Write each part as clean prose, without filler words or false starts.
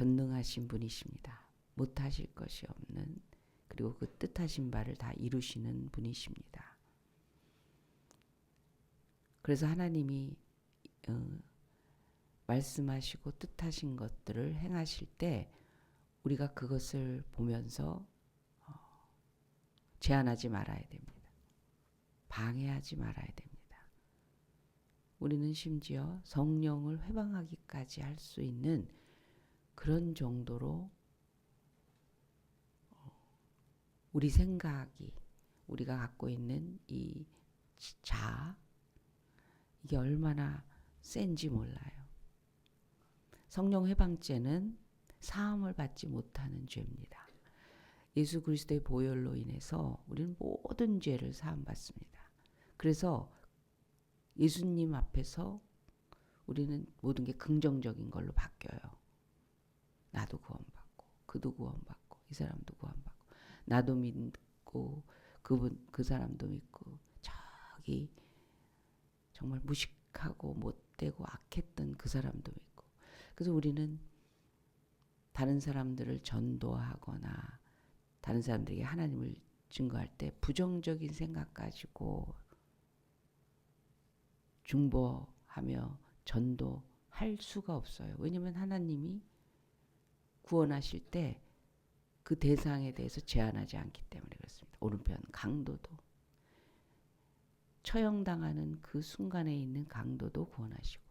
전능하신 분이십니다. 못하실 것이 없는, 그리고 그 뜻하신 바를 다 이루시는 분이십니다. 그래서 하나님이 말씀하시고 뜻하신 것들을 행하실 때 우리가 그것을 보면서 제한하지 말아야 됩니다. 방해하지 말아야 됩니다. 우리는 심지어 성령을 회방하기까지 할 수 있는 그런 정도로 우리 생각이, 우리가 갖고 있는 이 자아, 이게 얼마나 센지 몰라요. 성령 회방죄는 사함을 받지 못하는 죄입니다. 예수 그리스도의 보혈로 인해서 우리는 모든 죄를 사함 받습니다. 그래서 예수님 앞에서 우리는 모든 게 긍정적인 걸로 바뀌어요. 나도 구원받고, 그도 구원받고, 이 사람도 구원받고, 나도 믿고, 그 사람도 믿고, 저기 정말 무식하고 못되고 악했던 그 사람도 믿고. 그래서 우리는 다른 사람들을 전도하거나 다른 사람들에게 하나님을 증거할 때 부정적인 생각 가지고 중보하며 전도할 수가 없어요. 왜냐하면 하나님이 구원하실 때 그 대상에 대해서 제한하지 않기 때문에 그렇습니다. 오른편 강도도, 처형당하는 그 순간에 있는 강도도 구원하시고.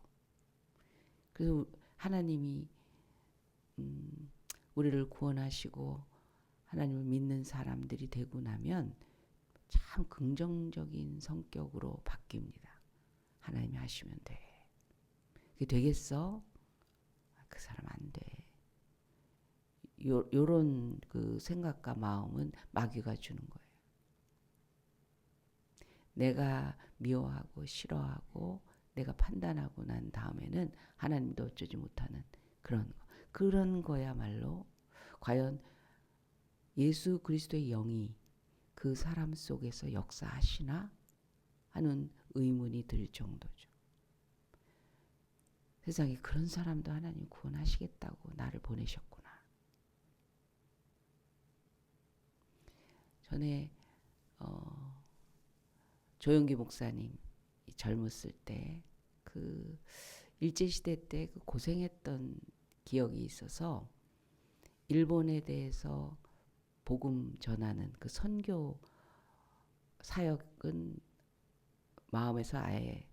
그래서 하나님이 우리를 구원하시고 하나님을 믿는 사람들이 되고 나면 참 긍정적인 성격으로 바뀝니다. 하나님이 하시면 돼. 그게 되겠어? 그 사람 안 돼. 요런 그 생각과 마음은 마귀가 주는 거예요. 내가 미워하고 싫어하고 내가 판단하고 난 다음에는 하나님도 어쩌지 못하는 그런 거야말로 과연 예수 그리스도의 영이 그 사람 속에서 역사하시나 하는 의문이 들 정도죠. 세상에 그런 사람도 하나님 구원하시겠다고 나를 보내셨구나. 전에 조용기 목사님 젊었을 때 그 일제시대 때 그 고생했던 기억이 있어서 일본에 대해서 복음 전하는 그 선교 사역은 마음에서 아예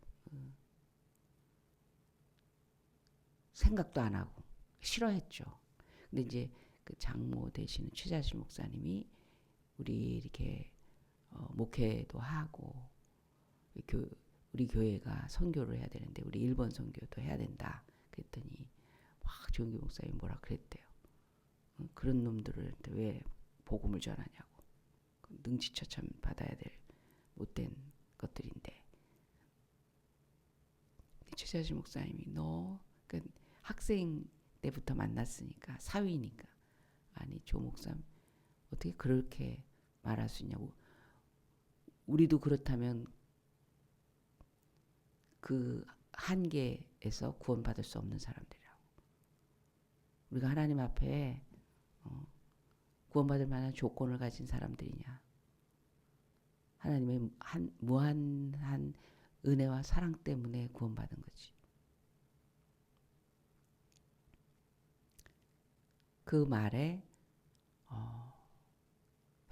생각도 안 하고 싫어했죠. 근데 이제 그 장모 되시는 최자실 목사님이 우리 이렇게 목회도 하고 우리 교회가 선교를 해야 되는데 우리 일본 선교도 해야 된다. 그랬더니 막 조용기 목사님이 뭐라 그랬대요. 그런 놈들을 왜 복음을 전하냐고. 능지처참 받아야 될 못된 것들인데. 최자실 목사님이 그러니까 학생 때부터 만났으니까 사위니까 아니 조 목사님 어떻게 그렇게 말할 수 있냐고. 우리도 그렇다면 그 한계에서 구원받을 수 없는 사람들이라고. 우리가 하나님 앞에 구원받을 만한 조건을 가진 사람들이냐. 하나님의 무한한 은혜와 사랑 때문에 구원받은 거지. 그 말에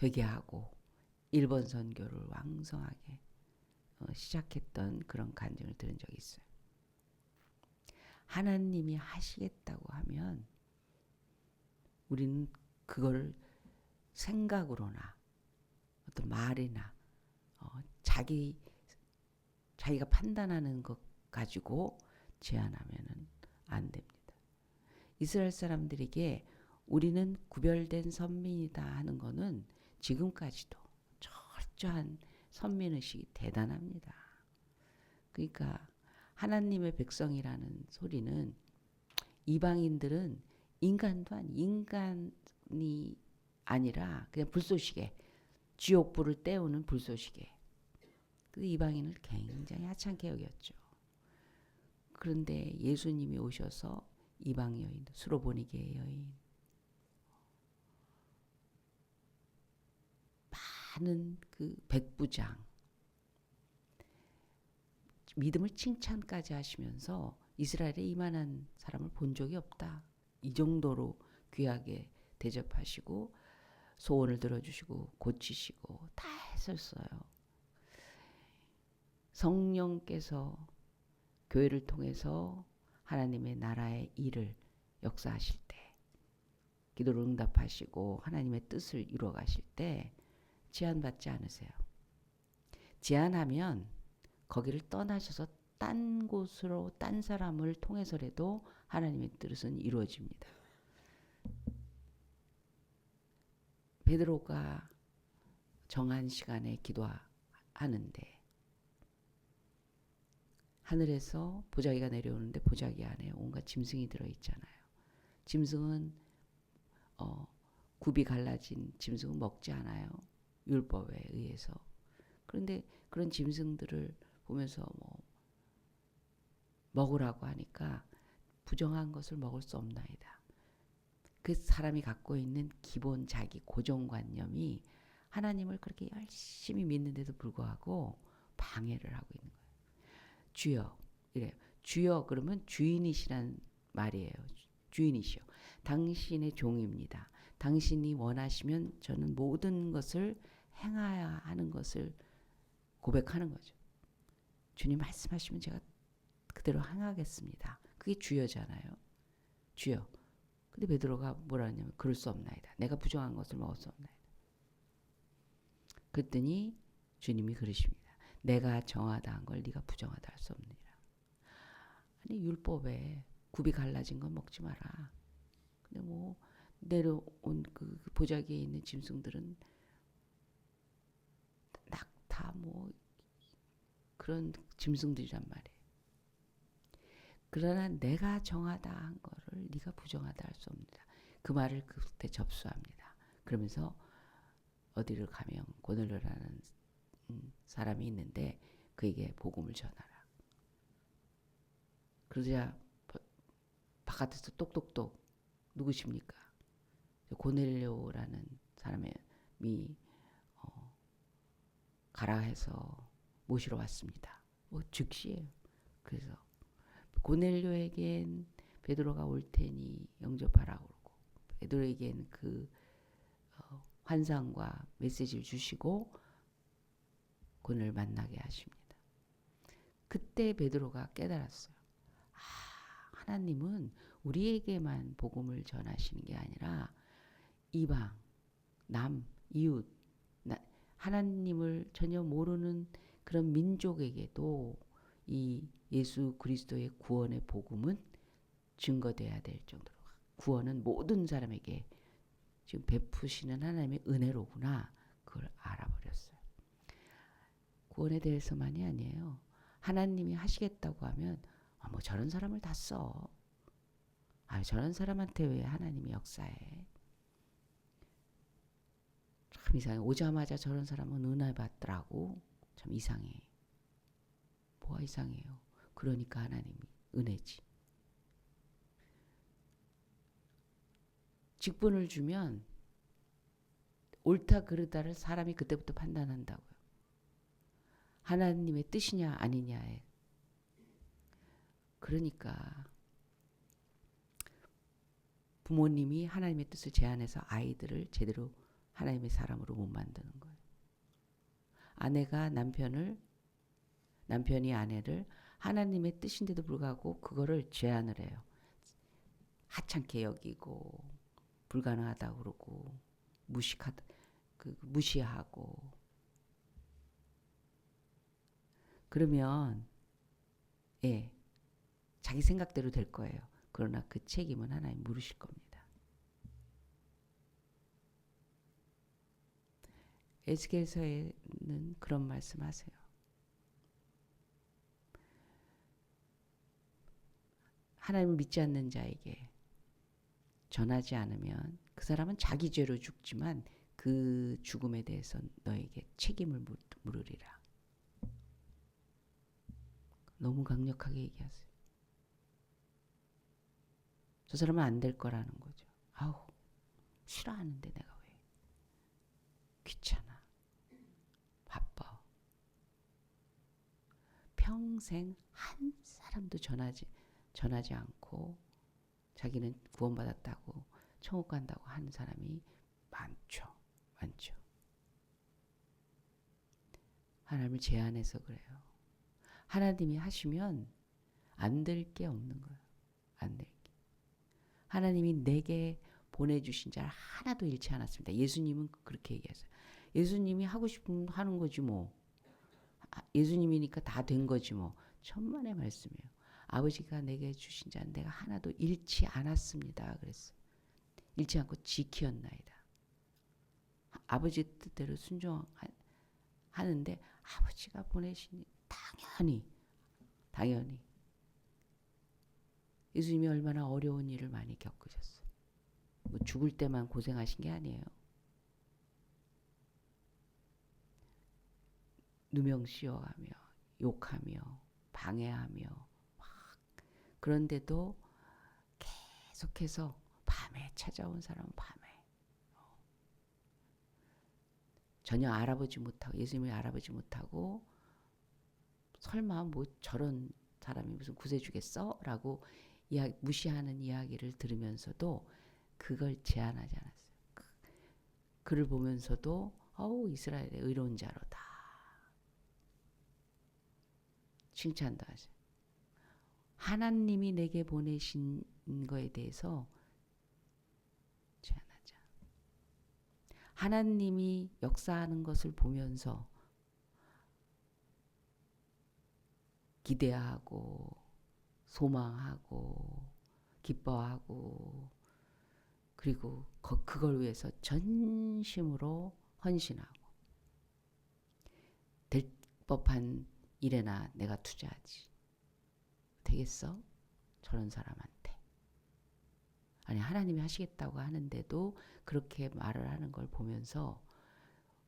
회개하고 일본 선교를 왕성하게 시작했던 그런 간증을 들은 적이 있어요. 하나님이 하시겠다고 하면 우리는 그걸 생각으로나 어떤 말이나 자기가 판단하는 것 가지고 제한하면은 안 됩니다. 이스라엘 사람들에게 우리는 구별된 선민이다 하는 거는 지금까지도 철저한 선민의식이 대단합니다. 그러니까 하나님의 백성이라는 소리는 이방인들은 인간도 인간이 아니라 그냥 불쏘시개, 지옥불을 때우는 불쏘시개. 그 이방인을 굉장히 하찮게 여겼죠. 그런데 예수님이 오셔서 이방 여인, 수로보니게의 여인, 많은 그 백부장, 믿음을 칭찬까지 하시면서 이스라엘에 이만한 사람을 본 적이 없다. 이 정도로 귀하게 대접하시고 소원을 들어주시고 고치시고 다 했었어요. 성령께서 교회를 통해서 하나님의 나라의 일을 역사하실 때, 기도를 응답하시고 하나님의 뜻을 이루어 가실 때 제한받지 않으세요. 제한하면 거기를 떠나셔서 딴 곳으로 딴 사람을 통해서라도 하나님의 뜻은 이루어집니다. 베드로가 정한 시간에 기도하는데 하늘에서 보자기가 내려오는데 보자기 안에 온갖 짐승이 들어있잖아요. 짐승은 굽이 갈라진 짐승은 먹지 않아요. 율법에 의해서. 그런데 그런 짐승들을 보면서 먹으라고 하니까 부정한 것을 먹을 수 없나이다. 그 사람이 갖고 있는 기본 자기 고정관념이 하나님을 그렇게 열심히 믿는데도 불구하고 방해를 하고 있는 거예요. 주여 이래요. 주여 그러면 주인이시란 말이에요. 주인이시여. 당신의 종입니다. 당신이 원하시면 저는 모든 것을 행해야 하는 것을 고백하는 거죠. 주님 말씀하시면 제가 그대로 행하겠습니다. 그게 주여잖아요. 주여. 근데 베드로가 뭐라 하냐면 그럴 수 없나이다. 내가 부정한 것을 먹을 수 없나이다. 그랬더니 주님이 그러십니다. 내가 정하다 한 걸 네가 부정하다 할 수 없느니라. 아니 율법에 굽이 갈라진 건 먹지 마라. 근데 내려온 그 보자기에 있는 짐승들은 낙타 그런 짐승들이란 말이에요. 그러나 내가 정하다 한 거를 네가 부정하다 할 수 없느니라. 그 말을 그때 접수합니다. 그러면서 어디를 가면 고넬료라는 사람이 있는데 그에게 복음을 전하라. 그러자 바깥에서 똑똑똑 누구십니까? 고넬료라는 사람이 가라 해서 모시러 왔습니다. 즉시예요. 그래서 고넬료에겐 베드로가 올 테니 영접하라고 그러고 베드로에겐 그 환상과 메시지를 주시고 고넬을 만나게 하십니다. 그때 베드로가 깨달았어요. 하나님은 우리에게만 복음을 전하시는 게 아니라 이방, 남, 이웃, 하나님을 전혀 모르는 그런 민족에게도 이 예수 그리스도의 구원의 복음은 증거돼야 될 정도로 구원은 모든 사람에게 지금 베푸시는 하나님의 은혜로구나. 그걸 알아버렸어요. 구원에 대해서만이 아니에요. 하나님이 하시겠다고 하면 저런 사람을 다 써. 저런 사람한테 왜 하나님이 역사해. 참 이상해. 오자마자 저런 사람은 은혜 받더라고. 참 이상해. 뭐가 이상해요. 그러니까 하나님이 은혜지. 직분을 주면 옳다 그르다를 사람이 그때부터 판단한다고요. 하나님의 뜻이냐 아니냐에. 그러니까 부모님이 하나님의 뜻을 제안해서 아이들을 제대로 하나님의 사람으로 못 만드는 거예요. 아내가 남편이 아내를 하나님의 뜻인데도 불구하고 그거를 제안을 해요. 하찮게 여기고 불가능하다고 그러고 무시하고 그러면 자기 생각대로 될 거예요. 그러나 그 책임은 하나님 물으실 겁니다. 에스겔서에는 그런 말씀하세요. 하나님을 믿지 않는 자에게 전하지 않으면 그 사람은 자기 죄로 죽지만 그 죽음에 대해서 너에게 책임을 물으리라. 너무 강력하게 얘기하세요. 저 사람은 안 될 거라는 거죠. 아우, 싫어하는데 내가 왜. 귀찮아. 바빠. 평생 한 사람도 전하지 않고 자기는 구원받았다고 천국 간다고 하는 사람이 많죠. 많죠. 하나님을 제한해서 그래요. 하나님이 하시면 안 될 게 없는 거예요. 안 될 게. 하나님이 내게 보내주신 자 하나도 잃지 않았습니다. 예수님은 그렇게 얘기했어요. 예수님이 하고 싶으면 하는 거지 뭐. 예수님이니까 다 된 거지 뭐. 천만의 말씀이에요. 아버지가 내게 주신 자는 내가 하나도 잃지 않았습니다. 그랬어요. 잃지 않고 지키었나이다. 아버지 뜻대로 순종하는데 아버지가 보내신 당연히 예수님이 얼마나 어려운 일을 많이 겪으셨어요. 뭐 죽을 때만 고생하신 게 아니에요. 누명 씌워가며 욕하며 방해하며 그런데도 계속해서 밤에 찾아온 사람은 밤에 전혀 알아보지 못하고 예수님을 알아보지 못하고 설마 뭐 저런 사람이 무슨 구세주겠어? 라고 무시하는 이야기를 들으면서도 그걸 제한하지 않았어요. 그를 보면서도 이스라엘의 의로운 자로다. 칭찬도 하죠. 하나님이 내게 보내신 거에 대해서 제한하자. 하나님이 역사하는 것을 보면서 기대하고 소망하고 기뻐하고 그리고 그걸 위해서 전심으로 헌신하고 될 법한 일에나 내가 투자하지. 되겠어? 저런 사람한테. 아니 하나님이 하시겠다고 하는데도 그렇게 말을 하는 걸 보면서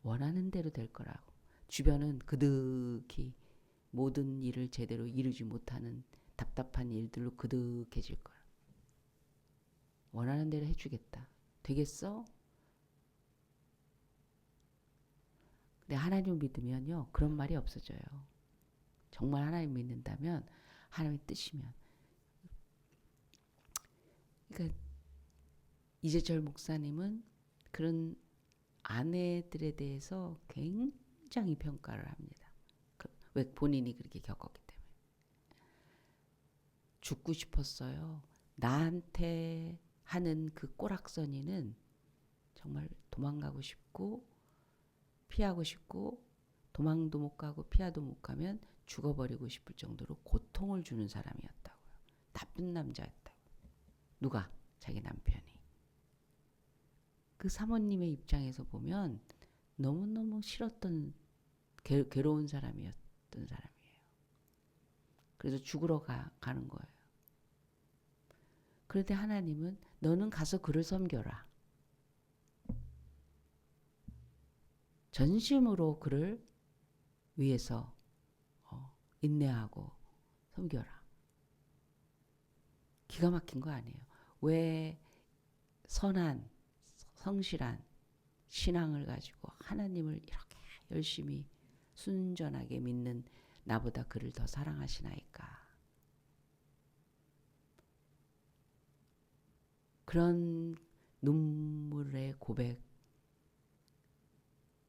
원하는 대로 될 거라고. 주변은 그득히 모든 일을 제대로 이루지 못하는 답답한 일들로 그득해질 거야. 원하는 대로 해주겠다. 되겠어? 근데 하나님을 믿으면요. 그런 말이 없어져요. 정말 하나님 믿는다면 하나님의 뜻이면. 그러니까 이재철 목사님은 그런 아내들에 대해서 굉장히 평가를 합니다. 왜 본인이 그렇게 겪었기 때문에. 죽고 싶었어요. 나한테 하는 그 꼬락서니는 정말 도망가고 싶고 피하고 싶고 도망도 못 가고 피하도 못 가면 죽어버리고 싶을 정도로 고통을 주는 사람이었다고요. 나쁜 남자였다고. 누가? 자기 남편이. 그 사모님의 입장에서 보면 너무너무 싫었던 괴로운 사람이었던 사람이에요. 그래서 죽으러 가는 거예요. 그런데 하나님은 너는 가서 그를 섬겨라. 전심으로 그를 위해서 인내하고 섬겨라. 기가 막힌 거 아니에요. 왜 선한 성실한 신앙을 가지고 하나님을 이렇게 열심히 순전하게 믿는 나보다 그를 더 사랑하시나이까. 그런 눈물의 고백.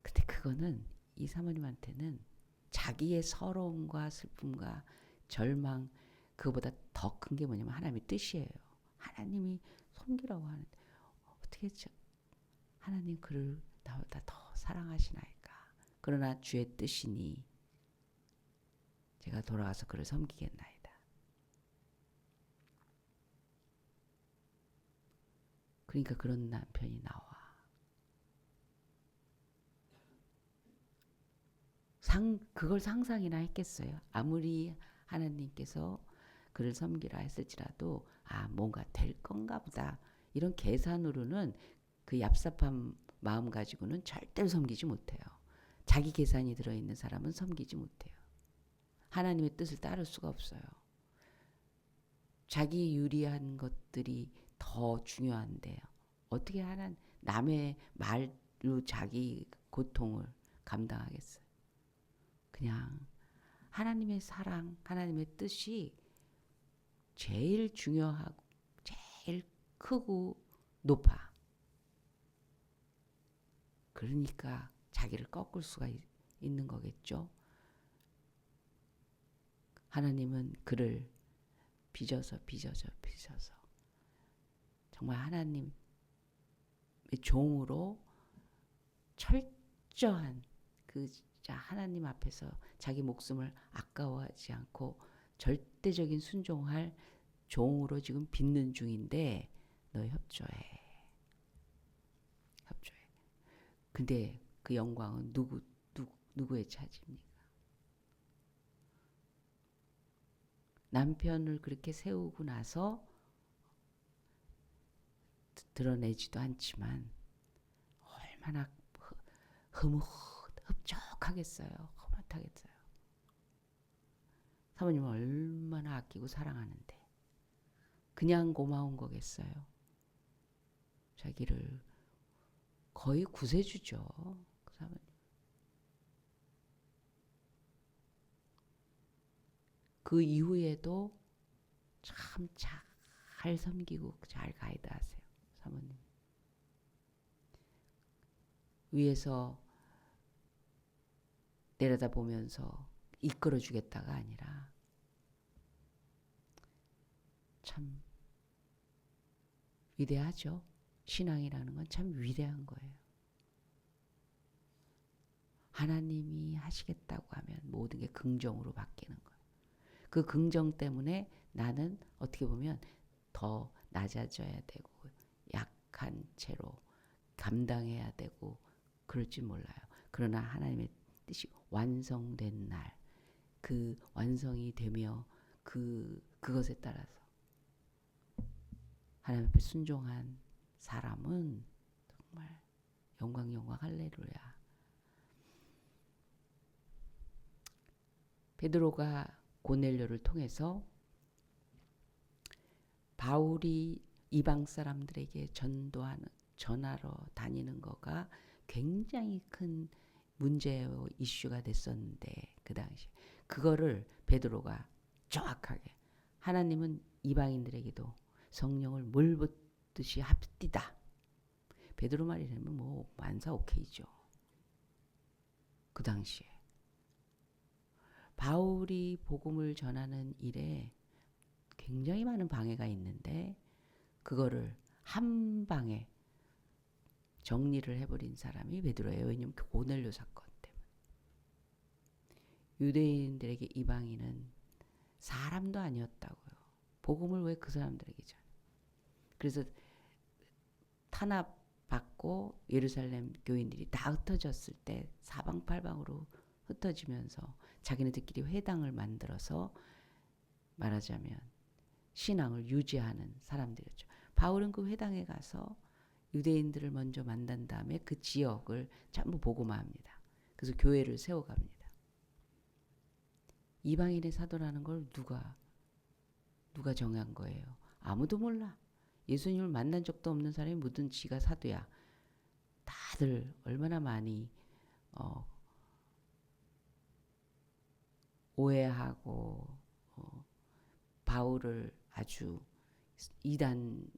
근데 그거는 이 사모님한테는 자기의 서러움과 슬픔과 절망 그거보다 더 큰 게 뭐냐면 하나님의 뜻이에요. 하나님이 섬기라고 하는데 어떻게 하나님 그를 나보다 더 사랑하시나이까. 그러나 주의 뜻이니 제가 돌아가서 그를 섬기겠나이다. 그러니까 그런 남편이 나와. 그걸 상상이나 했겠어요. 아무리 하나님께서 그를 섬기라 했을지라도 뭔가 될 건가 보다. 이런 계산으로는 그 얍삽한 마음 가지고는 절대로 섬기지 못해요. 자기 계산이 들어있는 사람은 섬기지 못해요. 하나님의 뜻을 따를 수가 없어요. 자기 유리한 것들이 더 중요한데요. 어떻게 하나 남의 말로 자기 고통을 감당하겠어요? 그냥 하나님의 사랑, 하나님의 뜻이 제일 중요하고 제일 크고 높아. 그러니까 자기를 꺾을 수가 있는 거겠죠. 하나님은 그를 빚어서 정말 하나님의 종으로 철저한 그 진짜 하나님 앞에서 자기 목숨을 아까워하지 않고 절대적인 순종할 종으로 지금 빚는 중인데 너 협조해. 근데 그 영광은 누구의 차지입니까? 남편을 그렇게 세우고 나서 드러내지도 않지만 얼마나 흡족하겠어요. 흐뭇하겠어요. 사모님을 얼마나 아끼고 사랑하는데 그냥 고마운 거겠어요. 자기를 거의 구세주죠. 그 사모님. 그 이후에도 참 잘 섬기고 잘 가이드하세요. 사모님. 위에서 내려다보면서 이끌어주겠다가 아니라 참 위대하죠. 신앙이라는 건 참 위대한 거예요. 하나님이 하시겠다고 하면 모든 게 긍정으로 바뀌는 거예요. 그 긍정 때문에 나는 어떻게 보면 더 낮아져야 되고 약한 채로 감당해야 되고 그럴지 몰라요. 그러나 하나님의 뜻이 완성된 날, 그 완성이 되며 그것에 따라서 하나님 앞에 순종한 사람은 정말 영광 할렐루야. 베드로가 고넬료를 통해서 바울이 이방 사람들에게 전하러 다니는 거가 굉장히 큰 문제요 이슈가 됐었는데 그 당시 그거를 베드로가 정확하게 하나님은 이방인들에게도 성령을 물 붓듯이 합디다. 베드로 말이라면 뭐 만사 오케이죠. 그 당시에 바울이 복음을 전하는 일에 굉장히 많은 방해가 있는데 그거를 한 방에 정리를 해버린 사람이 베드로예요. 왜냐하면 고넬료 사건 때문에. 유대인들에게 이방인은 사람도 아니었다고요. 복음을 왜 그 사람들에게 전해? 그래서 탄압받고 예루살렘 교인들이 다 흩어졌을 때 사방팔방으로 흩어지면서 자기네들끼리 회당을 만들어서 말하자면 신앙을 유지하는 사람들이었죠. 바울은 그 회당에 가서 유대인들을 먼저 만난 다음에 그 지역을 전부 복음화합니다. 그래서 교회를 세워갑니다. 이방인의 사도라는 걸 누가 정한 거예요? 아무도 몰라. 예수님을 만난 적도 없는 사람이 무슨 지가 사도야. 다들 얼마나 많이 오해하고 바울을 아주 이단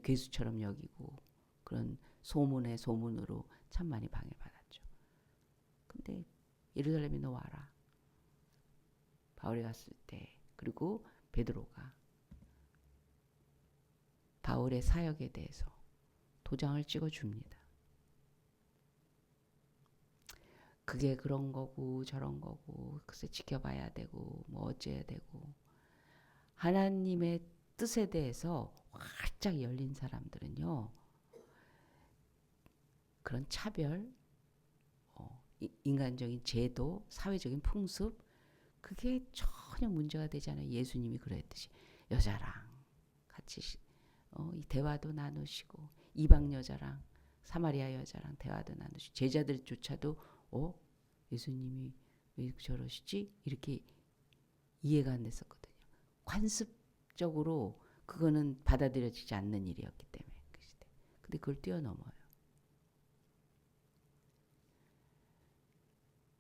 괴수처럼 여기고 그런 소문으로 참 많이 방해받았죠. 근데 예루살렘에 너 와라. 바울이 갔을 때 그리고 베드로가 바울의 사역에 대해서 도장을 찍어줍니다. 그게 그런 거고 저런 거고 글쎄 지켜봐야 되고 뭐 어째야 되고 하나님의 뜻에 대해서 활짝 열린 사람들은요. 그런 차별, 인간적인 제도, 사회적인 풍습 그게 전혀 문제가 되지 않아요. 예수님이 그랬듯이 여자랑 같이 대화도 나누시고 이방 여자랑 사마리아 여자랑 대화도 나누시고 제자들조차도 예수님이 왜 저러시지? 이렇게 이해가 안 됐었거든요. 관습적으로 그거는 받아들여지지 않는 일이었기 때문에 그 시대. 근데 그걸 뛰어넘어요.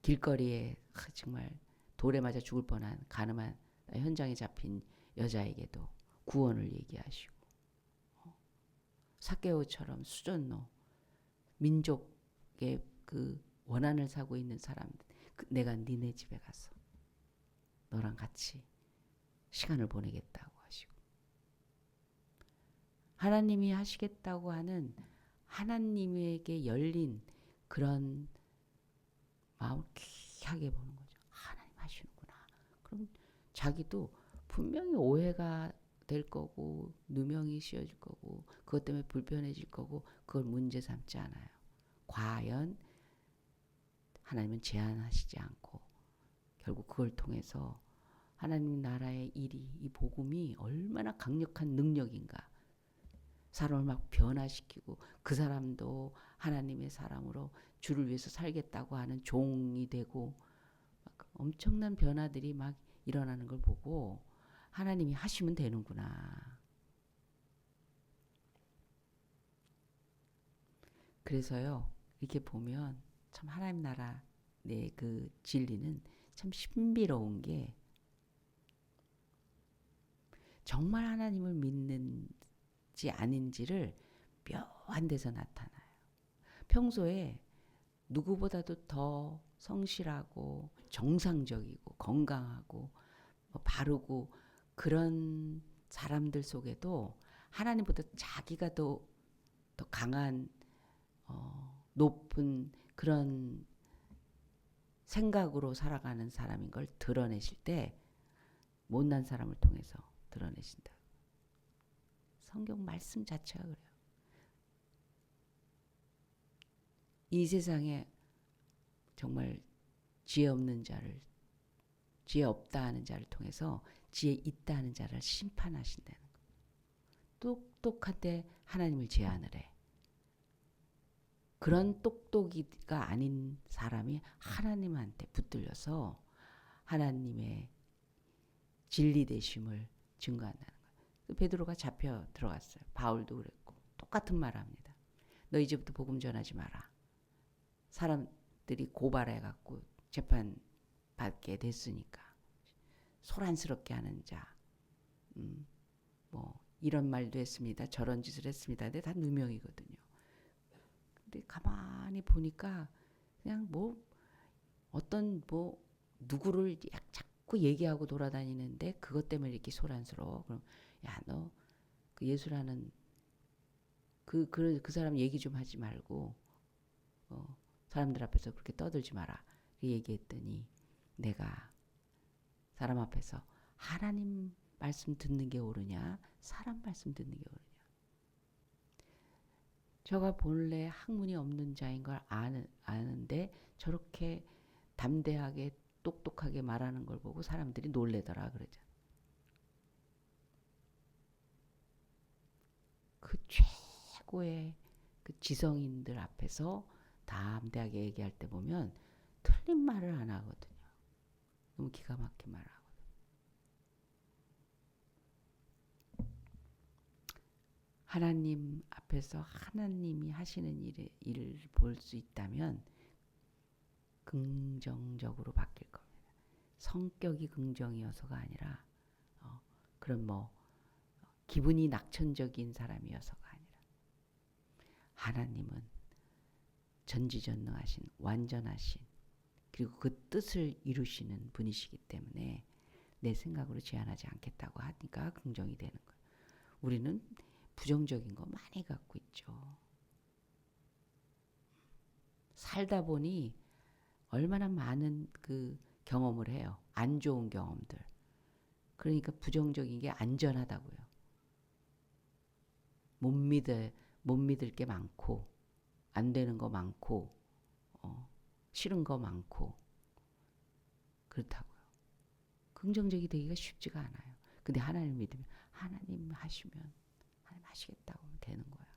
길거리에 정말 돌에 맞아 죽을 뻔한 가늠한 현장에 잡힌 여자에게도 구원을 얘기하시고, 사케오처럼 수전노 민족의 그 원한을 사고 있는 사람들, 내가 니네 집에 가서 너랑 같이 시간을 보내겠다고 하시고, 하나님이 하시겠다고 하는 하나님에게 열린 그런 마음을 귀하게 보는 거죠. 하나님 하시는구나. 그럼 자기도 분명히 오해가 될 거고 누명이 씌워질 거고 그것 때문에 불편해질 거고 그걸 문제 삼지 않아요. 과연 하나님은 제한하시지 않고 결국 그걸 통해서 하나님 나라의 일이, 이 복음이 얼마나 강력한 능력인가. 사람을 막 변화시키고 그 사람도 하나님의 사람으로 주를 위해서 살겠다고 하는 종이 되고 막 엄청난 변화들이 막 일어나는 걸 보고 하나님이 하시면 되는구나. 그래서요, 이렇게 보면 참 하나님 나라 내 그 진리는 참 신비로운 게 정말 하나님을 믿는지 아닌지를 묘한 데서 나타나요. 평소에 누구보다도 더 성실하고 정상적이고 건강하고 바르고 그런 사람들 속에도 하나님보다 자기가 더 강한 높은 그런 생각으로 살아가는 사람인 걸 드러내실 때 못난 사람을 통해서 드러내신다. 성경 말씀 자체가 그래요. 이 세상에 정말 지혜 없는 자를, 지혜 없다 하는 자를 통해서 지혜 있다 하는 자를 심판하신다는 거예요. 똑똑한데 하나님을 제한을 해. 그런 똑똑이가 아닌 사람이 하나님한테 붙들려서 하나님의 진리 되심을 증거한다는 거예요. 베드로가 잡혀 들어갔어요. 바울도 그랬고 똑같은 말을 합니다. 너 이제부터 복음 전하지 마라. 사람들이 고발해갖고 재판 받게 됐으니까 소란스럽게 하는 자, 뭐 이런 말도 했습니다. 저런 짓을 했습니다. 근데 다 누명이거든요. 근데 가만히 보니까 그냥 뭐 어떤 뭐 누구를 자꾸 얘기하고 돌아다니는데 그것 때문에 이렇게 소란스러워. 그럼 야, 너 그 예수라는 그 사람 얘기 좀 하지 말고 사람들 앞에서 그렇게 떠들지 마라. 얘기했더니 내가 사람 앞에서 하나님 말씀 듣는 게 옳으냐 사람 말씀 듣는 게 옳으냐. 저가 본래 학문이 없는 자인 걸 아는데 저렇게 담대하게 똑똑하게 말하는 걸 보고 사람들이 놀래더라 그러잖아. 그 최고의 그 지성인들 앞에서 담대하게 얘기할 때 보면 틀린 말을 안 하거든요. 너무 기가 막히게 말하거든요. 하나님 앞에서 하나님이 하시는 일을 볼 수 있다면 긍정적으로 바뀔 겁니다. 성격이 긍정이어서가 아니라 그런 뭐 기분이 낙천적인 사람이어서가 아니라 하나님은 전지전능하신 완전하신 그리고 그 뜻을 이루시는 분이시기 때문에 내 생각으로 제한하지 않겠다고 하니까 긍정이 되는 거예요. 우리는 부정적인 거 많이 갖고 있죠. 살다 보니 얼마나 많은 그 경험을 해요. 안 좋은 경험들. 그러니까 부정적인 게 안전하다고요. 못 믿을 게 많고 안 되는 거 많고 싫은 거 많고 그렇다고요. 긍정적이 되기가 쉽지가 않아요. 근데 하나님 믿으면 하나님 하시면 하나님 하시겠다고 하면 되는 거야.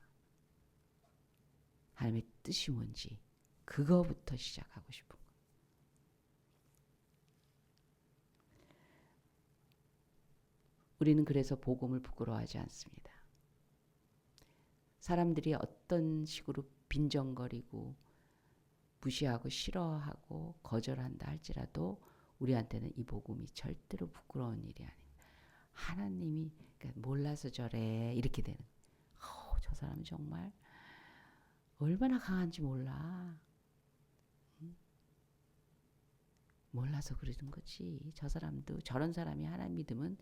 하나님의 뜻이 뭔지 그거부터 시작하고 싶은 거예요. 우리는 그래서 복음을 부끄러워하지 않습니다. 사람들이 어떤 식으로 빈정거리고 무시하고 싫어하고 거절한다 할지라도 우리한테는 이 복음이 절대로 부끄러운 일이 아닙니다. 하나님이 그러니까 몰라서 저래 이렇게 되는 저 사람 정말 얼마나 강한지 몰라. 몰라서 그러는 거지. 저 사람도 저런 사람이 하나님 믿으면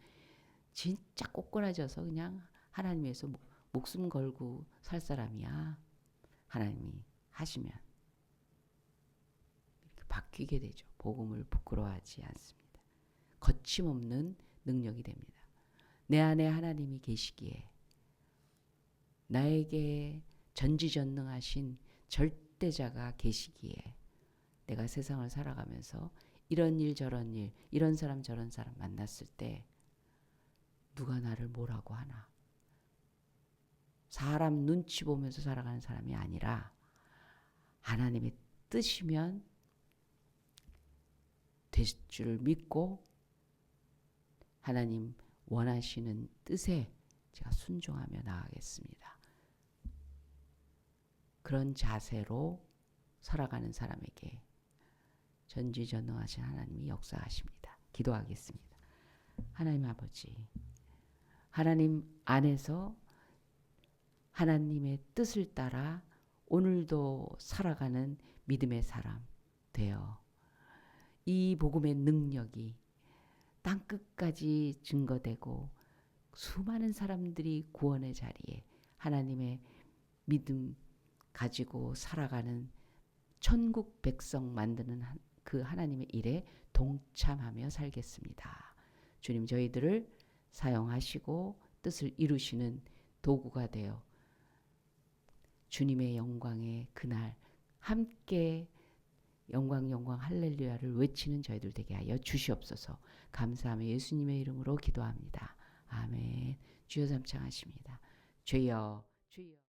진짜 꼬꾸라져서 그냥 하나님 위해서 목숨 걸고 살 사람이야. 하나님이 하시면 이렇게 바뀌게 되죠. 복음을 부끄러워하지 않습니다. 거침없는 능력이 됩니다. 내 안에 하나님이 계시기에 나에게 전지전능하신 절대자가 계시기에 내가 세상을 살아가면서 이런 일 저런 일 이런 사람 저런 사람 만났을 때 누가 나를 뭐라고 하나. 사람 눈치 보면서 살아가는 사람이 아니라 하나님의 뜻이면 될 줄 믿고 하나님 원하시는 뜻에 제가 순종하며 나아가겠습니다. 그런 자세로 살아가는 사람에게 전지전능하신 하나님이 역사하십니다. 기도하겠습니다. 하나님 아버지, 하나님 안에서 하나님의 뜻을 따라 오늘도 살아가는 믿음의 사람 되어 이 복음의 능력이 땅끝까지 증거되고 수많은 사람들이 구원의 자리에 하나님의 믿음 가지고 살아가는 천국 백성 만드는 그 하나님의 일에 동참하며 살겠습니다. 주님 저희들을 사용하시고 뜻을 이루시는 도구가 되어 주님의 영광의 그날 함께 영광 영광 할렐루야를 외치는 저희들 되게 하여 주시옵소서. 감사하며 예수님의 이름으로 기도합니다. 아멘. 주여 잠창하십니다. 주여 주여.